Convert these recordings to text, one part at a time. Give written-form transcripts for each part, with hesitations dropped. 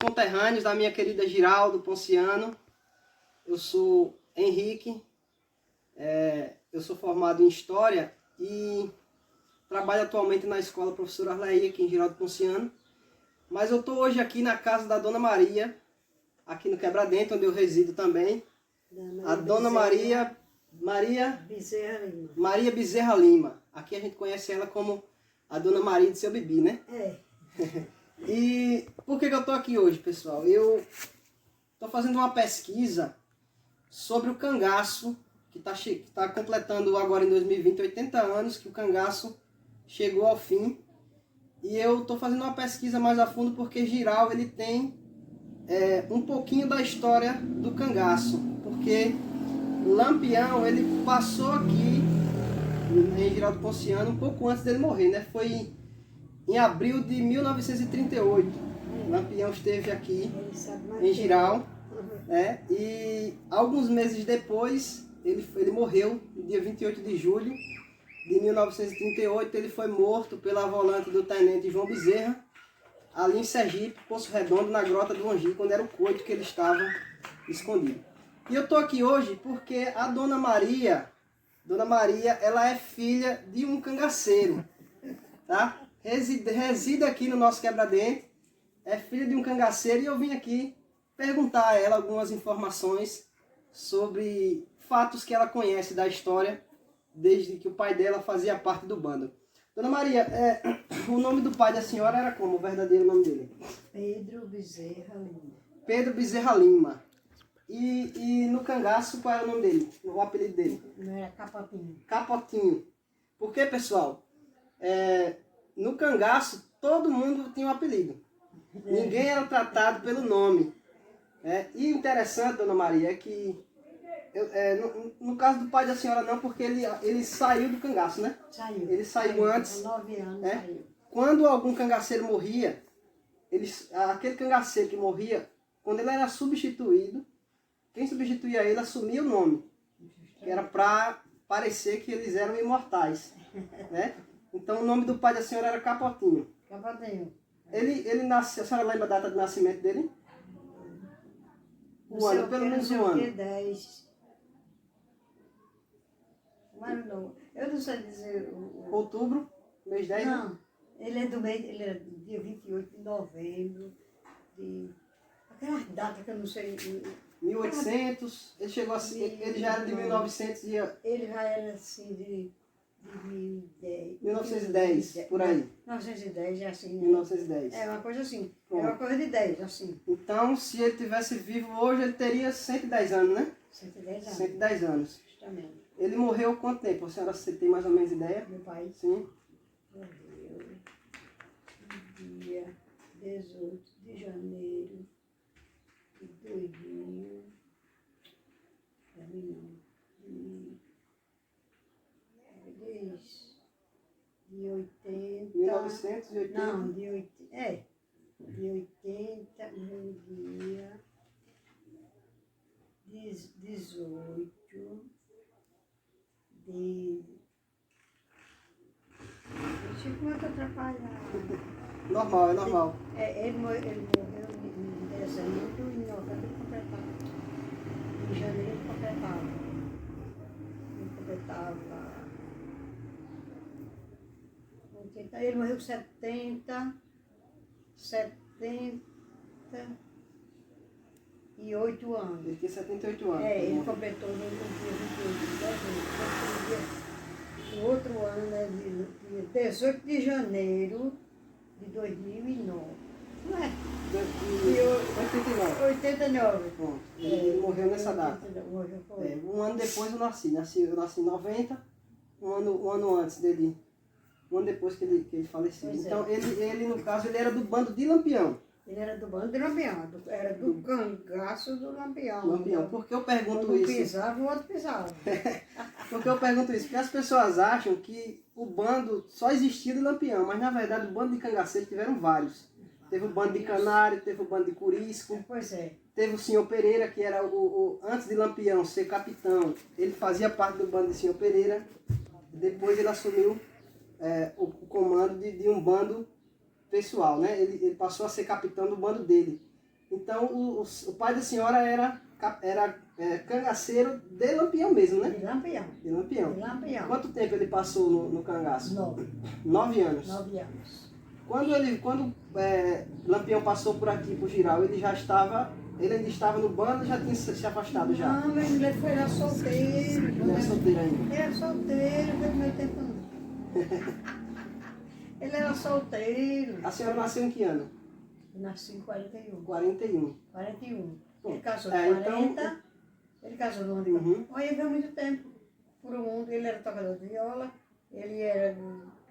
Conterrâneos da minha querida Giraldo Ponciano. Eu sou Henrique, eu sou formado em História e trabalho atualmente na escola Professora Arleia, aqui em Giraldo Ponciano. Mas eu estou hoje aqui na casa da Dona Maria, aqui no Quebra-Dentro, onde eu resido também. A Dona Maria Bezerra Lima. Maria Bezerra Lima. Aqui a gente conhece ela como a Dona Maria de Seu Bibi, né? É. E por que eu estou aqui hoje, pessoal? Eu estou fazendo uma pesquisa sobre o cangaço, que tá completando agora em 2020 80 anos que o cangaço chegou ao fim. E eu estou fazendo uma pesquisa mais a fundo porque Giral ele tem um pouquinho da história do cangaço. Porque Lampião ele passou aqui em Giraldo Ponciano um pouco antes dele morrer, né? Foi em abril de 1938. Lampião esteve aqui em Giral, né? E alguns meses depois ele morreu, no dia 28 de julho de 1938. Ele foi morto pela volante do tenente João Bezerra, ali em Sergipe, Poço Redondo, na Grota do Angi, quando era o coito que ele estava escondido. E eu estou aqui hoje porque a Dona Maria, ela é filha de um cangaceiro, tá? Reside aqui no nosso Quebra-Dentro, é filha de um cangaceiro, e eu vim aqui perguntar a ela algumas informações sobre fatos que ela conhece da história, desde que o pai dela fazia parte do bando. Dona Maria, o nome do pai da senhora era como, o verdadeiro nome dele? Pedro Bezerra Lima. Pedro Bezerra Lima. E no cangaço, qual era o nome dele, o apelido dele? Não era Capotinho. Capotinho. Porque, pessoal, no cangaço todo mundo tinha um apelido. Ninguém era tratado pelo nome. E o interessante, Dona Maria, é que no caso do pai da senhora não, porque ele saiu do cangaço, né? Saiu. Ele saiu antes. Com 9 anos saiu. Quando algum cangaceiro morria, aquele cangaceiro que morria, quando ele era substituído, quem substituía ele assumia o nome, que era para parecer que eles eram imortais, né? Então o nome do pai da senhora era Capotinho. Capotinho. Ele nasceu, a senhora lembra a data de nascimento dele? O ano, pelo menos um ano. 10. Mas não, eu não sei dizer Outubro, mês 10, né? Não, ele é do dia 28 de novembro, aquelas datas que eu não sei. 1800, ele chegou assim, ele já era de 1900 e Ele já era assim de 1910, por aí. 1910, assim. Né? 1910. É uma coisa assim. Pronto. É uma coisa de 10, assim. Então, se ele tivesse vivo hoje, ele teria 110 anos, né? 110 anos. 110 anos. Justamente. Ele morreu quanto tempo? A senhora tem mais ou menos ideia? Meu pai Sim. morreu no dia 18 de janeiro de 2000. De 80. 1980. Não, de 80. De 80, no dia 18 de. Deixa eu muito atrapalhar. Normal, é normal. Ele morreu em dezembro, em novembro ele completava. Em janeiro ele completava. Ele completava. Ele morreu com 78 anos. Ele tinha 78 anos. Ele completou no dia 28 de dezembro. O outro ano é dia 18 de janeiro de 2009. Não é? De 89. 89. Pronto. Ele morreu nessa data. Morreu, foi. Um ano depois eu nasci. Eu nasci em 90, um ano antes dele. Um ano depois que ele faleceu. Pois então, ele, no caso, ele era do bando de Lampião. Ele era do bando de Lampião, era do cangaço do Lampião. Lampião. Por que eu pergunto Um isso? pisava, o outro pisava. Por que eu pergunto isso? Porque as pessoas acham que o bando só existia de Lampião, mas na verdade o bando de cangaceiros tiveram vários. Teve o bando de Canário, teve o bando de Curisco. Pois é. Teve o senhor Pereira, que era antes de Lampião ser capitão, ele fazia parte do bando de senhor Pereira. Depois ele assumiu o comando de um bando pessoal, né? Ele passou a ser capitão do bando dele. Então o pai da senhora era cangaceiro de Lampião mesmo, né? De Lampião. De Lampião. De Lampião. Quanto tempo ele passou no cangaço? 9 anos. 9 anos. Quando Lampião passou por aqui, por Giral, ele ainda estava no bando, já tinha se afastado já? Não, mas ele foi lá solteiro. Ele era solteiro ainda? Ele era solteiro, não meu tempo não. Ele era solteiro. A senhora nasceu em que ano? Eu nasci em 41. 41. 41. Bom, Ele casou em 40. então... Ele casou no ano. Uhum. Olha, ele veio muito tempo por o mundo. Ele era tocador de viola, ele era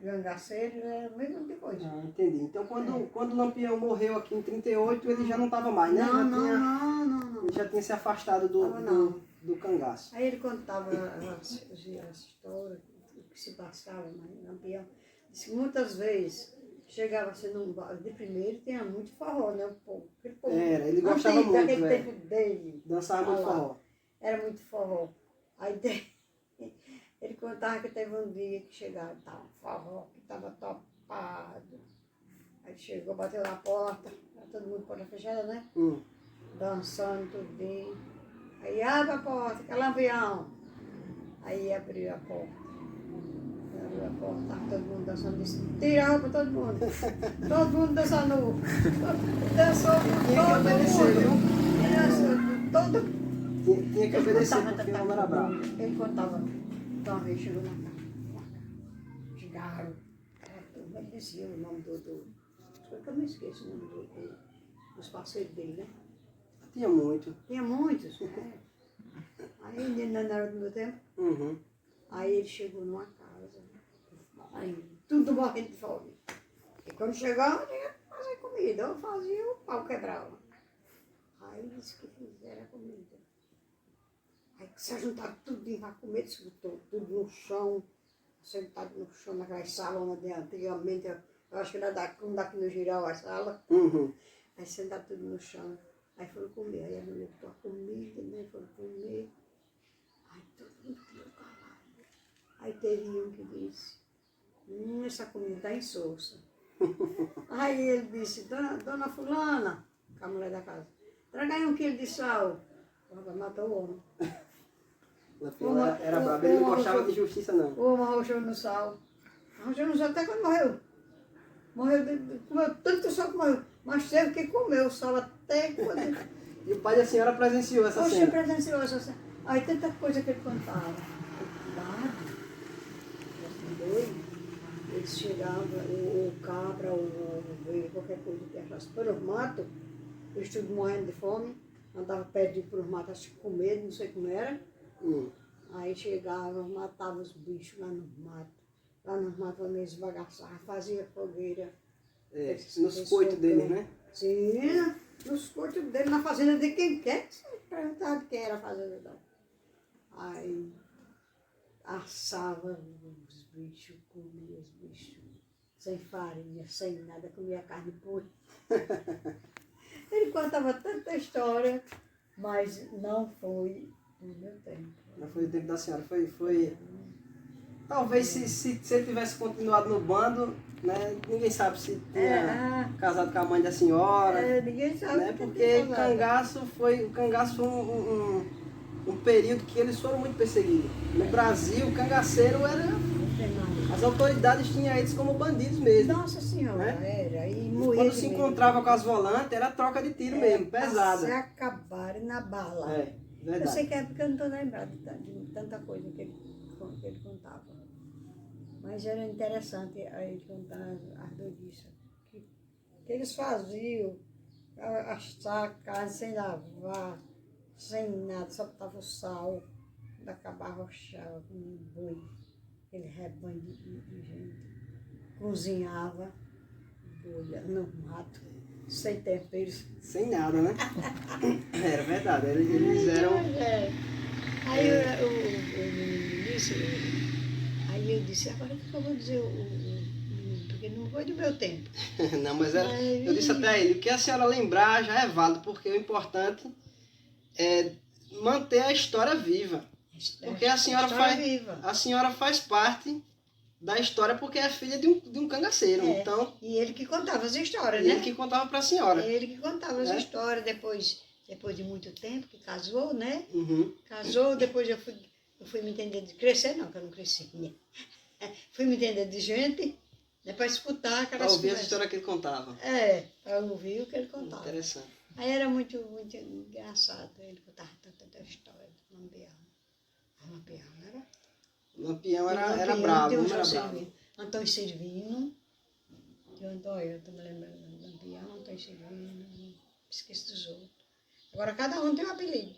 cangaceiro, ele era a mesma coisa. Ah, entendi. Então quando Lampião morreu aqui em 38, ele já não estava mais, né? Não. Ele já tinha se afastado do cangaço. Aí ele contava as histórias, o que se passava em Lampião. Disse que muitas vezes chegava assim num bar de primeiro, tinha muito forró, né? Aquele povo Ele gostava antigo, muito, daquele tempo dele. Dançava muito forró. Era muito forró. Aí ele contava que teve um dia que chegava, estava um forró, que estava topado. Aí chegou, bateu na porta, todo mundo porta fechada, né? Dançando tudinho. Aí abre a porta, que é Lampião. Aí abriu a porta. Abriu a porta, estava todo mundo dançando, disse, tira a roupa todo mundo. Todo mundo dançando. Dançou todo mundo. Dançou todo. Tinha que obedecer porque o homem era bravo. Ele contava, uma vez chegou na casa, chegaram, ele dizia o nome foi que eu me esqueço o nome dos parceiros dele, né? Tinha muito. Tinha muitos, né? Aí ele não era do meu tempo, aí ele chegou numa casa, aí tudo morrendo de fome. E quando chegava, tinha que fazer comida, eu fazia, o pau quebrava. Aí ele disse que fizeram a comida. Aí se juntaram tudo para comer, disputou tudo no chão, sentado no chão, naquelas salas onde antigamente, eu acho que era daqui no Giral a sala. Aí sentaram tudo no chão, aí foram comer. Aí a mulher botou a comida, né? Foram comer. Aí todo mundo ficou calado. Aí teve um que disse, essa comida está insossa. Aí ele disse, dona fulana, com a mulher da casa, traga aí 1 quilo de sal. Matou o homem. Lampião era bravo, ele não gostava de justiça não. O homem arrochou no sal. Arrochou no sal até quando morreu. Comeu tanto sal que morreu. Mas teve que comer o sal até quando... E o pai da senhora presenciou essa Oxe, cena? presenciou essa cena. Aí tanta coisa que ele contava. Doido. Eles chegavam, o cabra, o ovelha, qualquer coisa que achasse pelos matos, eles tudo morrendo de fome, andavam perdidos pelos matos, com medo, não sei como era. Aí chegavam, matavam os bichos lá nos matos. Lá nos matos eles bagaçavam, faziam fogueira. Nos coitos deles, né? Sim, nos coitos deles, na fazenda de quem quer. Você perguntava de quem era a fazenda dela. Aí assava os bichos, comia os bichos, sem farinha, sem nada, comia carne pura. Ele contava tanta história, mas não foi no meu tempo. Não foi o tempo da senhora, foi... Talvez se ele tivesse continuado no bando, né, ninguém sabe se tinha casado com a mãe da senhora. Ninguém sabe. Né, porque o cangaço foi um período que eles foram muito perseguidos. No Brasil, o cangaceiro era... As autoridades tinham eles como bandidos mesmo. Nossa Senhora, né? era. E morria quando se encontrava com as volantes, era troca de tiro mesmo, pesada. Se acabaram na bala. Verdade. Eu sei que é porque eu não estou lembrada de tanta coisa que ele contava. Mas era interessante a ele contar as doidices. Que eles faziam, assar carne sem lavar, sem nada, só botava o sal, acabava rochava com um boi, aquele rebanho de gente. Cozinhava boi no mato, sem temperos. Sem nada, né? Era verdade, eles eram... Aí eu disse, aí eu disse, agora que eu vou dizer porque não foi do meu tempo. Não, mas eu disse até a ele, o que a senhora lembrar já é válido, porque o importante é manter a história viva. Porque a senhora faz parte da história porque é filha de um cangaceiro. É. Então, E ele que contava as histórias, ele né? que contava para a senhora. Ele que contava as É. histórias, depois de muito tempo, que casou, né? Uhum. Casou, depois eu fui me entender de crescer, não, que eu não cresci, né? Fui me entender de gente, né, para escutar aquelas Para ouvir as conversas. histórias que ele contava. Para ouvir o que ele contava. Interessante. Aí era muito, muito engraçado, ele contava tanta história do Lampião. Lampião era... Lampião era Lampião, bravo, tem o não João era bravo. Servino. Antônio Servino, eu estou me lembrando do Lampião, Antônio Servino, esqueço dos outros. Agora cada um tem um apelido.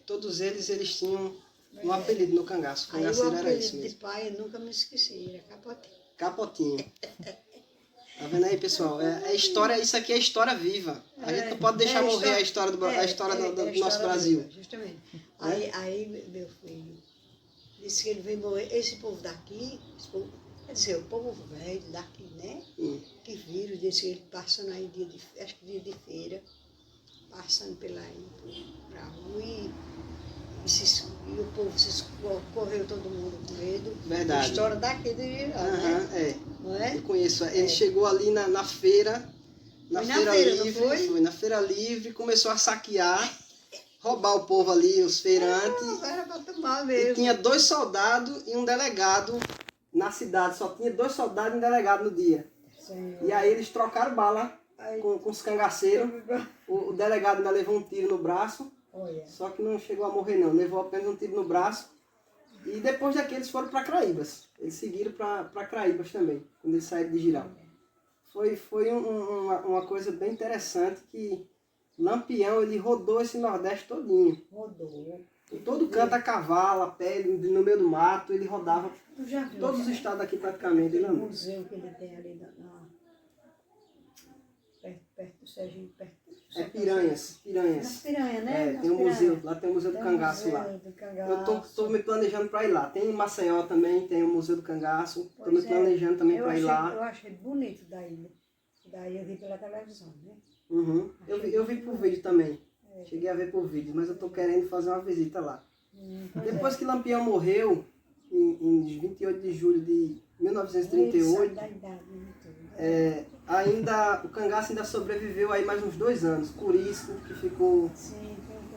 Todos eles tinham um apelido no cangaço. O Aí o cangaceiro era apelido esse de mesmo. pai eu nunca me esqueci, era Capotinho. Capotinho. Tá vendo aí, pessoal? História, isso aqui é história viva. A gente não pode deixar morrer a história do nosso Brasil. Viva, justamente. Aí meu filho disse que ele veio morrer. Esse povo daqui, quer dizer, o povo velho daqui, né? Que viram, disse que ele passando aí acho que dia de feira, passando pela rua e o povo correu todo mundo com medo. Verdade. A história daqui do Girau, né? Não é? Eu conheço. Ele chegou ali na feira, Foi na feira, não livre, foi? na feira livre, começou a saquear, roubar o povo ali, os feirantes. Era para tomar mesmo. E tinha 2 soldados e um delegado na cidade. Só tinha 2 soldados e um delegado no dia. Senhor. E aí eles trocaram bala com os cangaceiros. O delegado ainda levou um tiro no braço. Olha. Só que não chegou a morrer não, levou apenas um tiro no braço. E depois daqui eles foram para Craíbas. Eles seguiram para Craíbas também, quando eles saíram de Girau. Foi uma coisa bem interessante que Lampião, ele rodou esse Nordeste todinho. Rodou. Em todo canto a cavalo, a pé, no meio do mato, ele rodava. Tu já viu? Todos os estados aqui praticamente ele O andou. museu que ele tem ali perto do Sergipe, perto do Piranhas. Nas Piranhas, né? Tem um museu, lá tem o Museu do Cangaço lá. Eu tô me planejando para ir lá. Tem em Maceió também, tem o Museu do Cangaço. Estou me planejando também para ir lá. Eu achei bonito daí. Daí eu vi pela televisão, né? Uhum. Eu vi por vídeo também. Cheguei a ver por vídeo, mas eu estou querendo fazer uma visita lá. Depois que Lampião morreu, em 28 de julho de 1938, ainda, o cangaço ainda sobreviveu aí mais uns 2 anos. Curisco, que ficou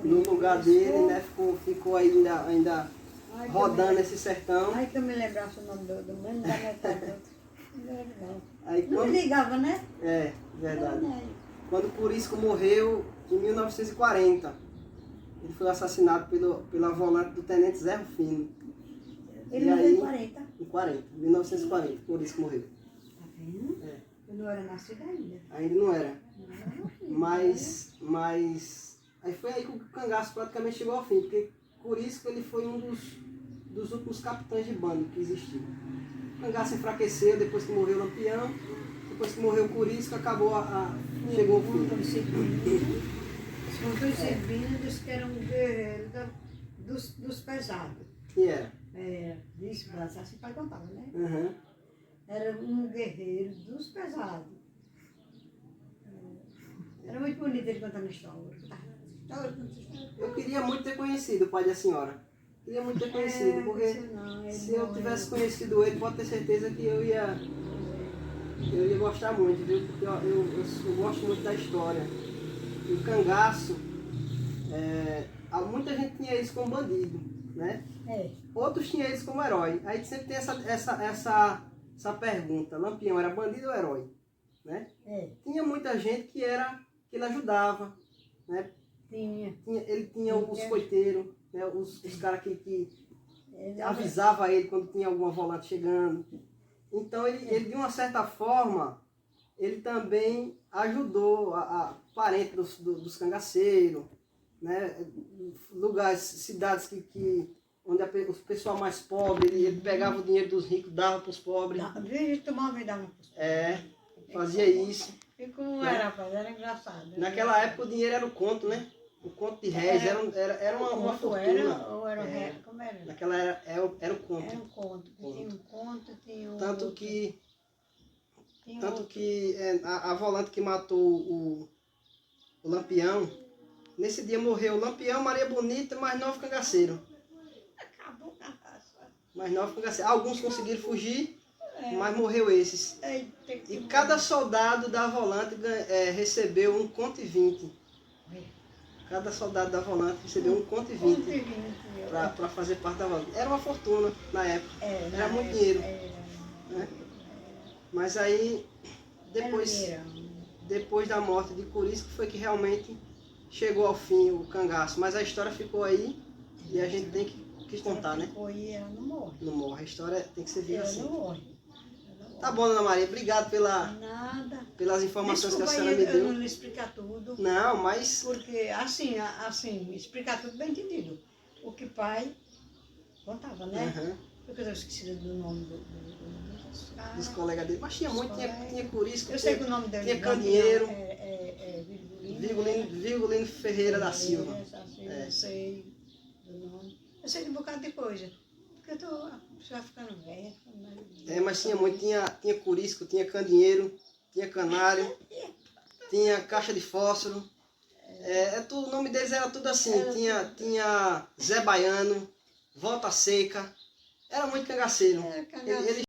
no lugar dele, né? Ficou ainda rodando esse sertão. Aí que eu me lembrasse o nome do mesmo da metade. Aí, não me ligava, né? Verdade. Quando Curisco morreu, em 1940, ele foi assassinado pela volante do tenente Zé Rufino. Ele morreu em 40? Em 40, 1940, Curisco morreu. Tá vendo? Eu não era nascida ainda. Ainda não era. Mas aí foi aí que o cangaço praticamente chegou ao fim, porque Curisco ele foi um dos últimos capitães de bando que existiu. O cangaço enfraqueceu depois que morreu o Lampião, depois que morreu o Curisco, chegou ao fim. Antônio Servino disse que era um guerreiro dos pesados. Que era? Disse, assim pai contava, né? Uhum. Era um guerreiro dos pesados. Era muito bonito ele contando história. Eu queria muito ter conhecido o pai da senhora. Queria muito ter conhecido, porque se eu tivesse conhecido ele, pode ter certeza que eu ia gostar muito, viu? Porque eu gosto muito da história. E o cangaço, muita gente tinha isso como bandido, né? Outros tinham isso como herói. Aí sempre tem essa pergunta, Lampião era bandido ou herói? Né? Tinha muita gente que ele ajudava, né? Ele tinha os coiteiros, né? os caras que avisavam ele quando tinha alguma volante chegando. Então ele de uma certa forma, ele também ajudou a parente dos cangaceiros, né? Lugares, cidades onde o pessoal mais pobre, ele pegava o dinheiro dos ricos, dava para os pobres. Tomava e dava para os pobres. Fazia isso. E como era, rapaz? Era engraçado. Naquela época o dinheiro era o conto, né? O conto de réis era uma fortuna. Como era? Naquela era o conto. Era um conto. Tinha um conto, tinha um... Tanto que a volante que matou o Lampião, nesse dia morreu o Lampião, Maria Bonita, mais 9 cangaceiros. Acabou com a raça. Mais 9 cangaceiros. Alguns conseguiram fugir, mas morreu esses. Eita, que E cada soldado da Volante recebeu um conto e 20. Cada soldado da Volante recebeu um conto e 20 para fazer parte da Volante. Era uma fortuna na época. Era muito dinheiro. Né? Mas aí, depois da morte de Curisco, foi que realmente chegou ao fim o cangaço. Mas a história ficou aí e a gente tem que contar, né? Ficou aí, ela não morre. Não morre. A história tem que ser vista assim. Ela não morre. Tá bom, Dona Maria. Obrigado pelas informações que a senhora me deu. Eu não lhe explicar tudo. Não, mas... Porque, assim, explicar tudo bem entendido. O que pai contava, né? Uhum. Porque eu esqueci do nome Dos colegas dele. Mas tinha muito, tinha Curisco, eu sei que o nome dele tinha Candeeiro, Virgulino. Virgulino Ferreira da Silva. Eu sei do nome. Eu sei de um bocado de coisa. Porque eu tô já ficando velha. Mas tinha muito, tinha Curisco, tinha Candeeiro, tinha Canário, tinha Caixa de Fósforo. O nome deles era tudo assim. Tinha Zé Baiano, Volta Seca. Era muito cangaceiro. Cangaceiro.